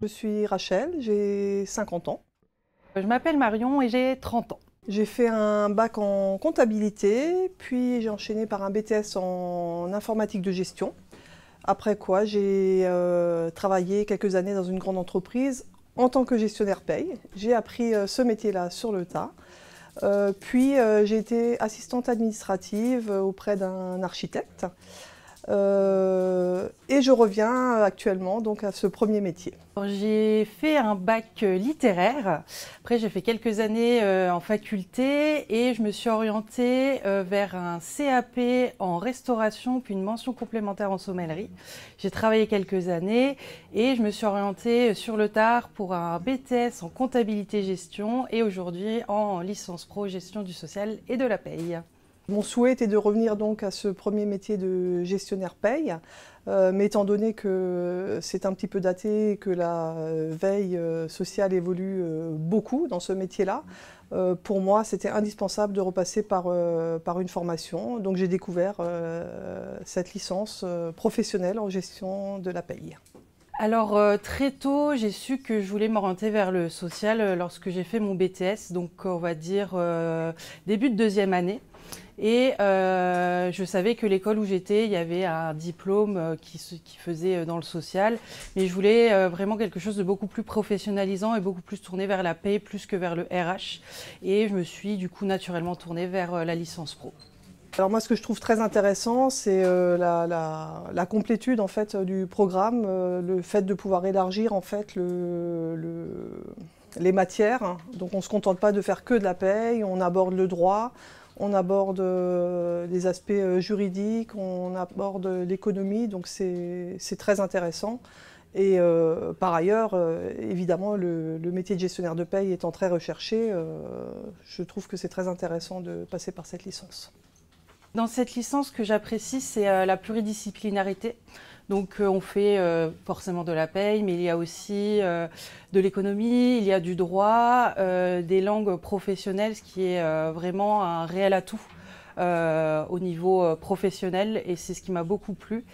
Je suis Rachel, j'ai 50 ans. Je m'appelle Marion et j'ai 30 ans. J'ai fait un bac en comptabilité, puis j'ai enchaîné par un BTS en informatique de gestion. Après quoi, j'ai travaillé quelques années dans une grande entreprise en tant que gestionnaire paye. J'ai appris ce métier-là sur le tas. J'ai été assistante administrative auprès d'un architecte. Et je reviens actuellement donc à ce premier métier. J'ai fait un bac littéraire. Après, j'ai fait quelques années en faculté et je me suis orientée vers un CAP en restauration puis une mention complémentaire en sommellerie. J'ai travaillé quelques années et je me suis orientée sur le tard pour un BTS en comptabilité gestion et aujourd'hui en licence pro gestion du social et de la paye. Mon souhait était de revenir donc à ce premier métier de gestionnaire paye, mais étant donné que c'est un petit peu daté et que la veille sociale évolue beaucoup dans ce métier-là, pour moi c'était indispensable de repasser par une formation. Donc j'ai découvert cette licence professionnelle en gestion de la paye. Alors très tôt, j'ai su que je voulais m'orienter vers le social lorsque j'ai fait mon BTS, donc on va dire début de deuxième année. Et je savais que l'école où j'étais, il y avait un diplôme qui faisait dans le social, mais je voulais vraiment quelque chose de beaucoup plus professionnalisant et beaucoup plus tourné vers la paie plus que vers le RH. Et je me suis du coup naturellement tournée vers la licence pro. Alors moi, ce que je trouve très intéressant, c'est la complétude en fait du programme, le fait de pouvoir élargir en fait les matières. Donc on ne se contente pas de faire que de la paye, on aborde le droit, on aborde les aspects juridiques, on aborde l'économie, donc c'est très intéressant. Et par ailleurs, évidemment, le métier de gestionnaire de paye étant très recherché, je trouve que c'est très intéressant de passer par cette licence. Dans cette licence, ce que j'apprécie, c'est la pluridisciplinarité. Donc on fait forcément de la paye, mais il y a aussi de l'économie, il y a du droit, des langues professionnelles, ce qui est vraiment un réel atout au niveau professionnel, et c'est ce qui m'a beaucoup plu.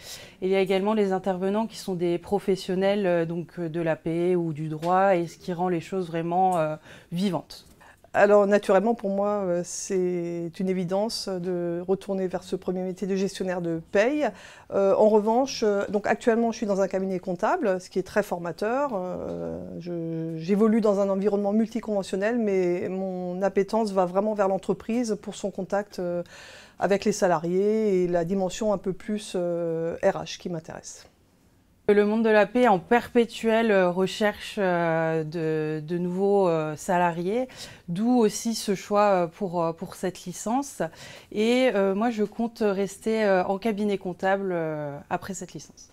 Et il y a également les intervenants qui sont des professionnels donc de la paix ou du droit, et ce qui rend les choses vraiment vivantes. Alors naturellement pour moi c'est une évidence de retourner vers ce premier métier de gestionnaire de paye. En revanche, donc actuellement je suis dans un cabinet comptable, ce qui est très formateur. J'évolue dans un environnement multiconventionnel, mais mon appétence va vraiment vers l'entreprise pour son contact avec les salariés et la dimension un peu plus RH qui m'intéresse. Le monde de la paix est en perpétuelle recherche de nouveaux salariés, d'où aussi ce choix pour cette licence. Et moi, je compte rester en cabinet comptable après cette licence.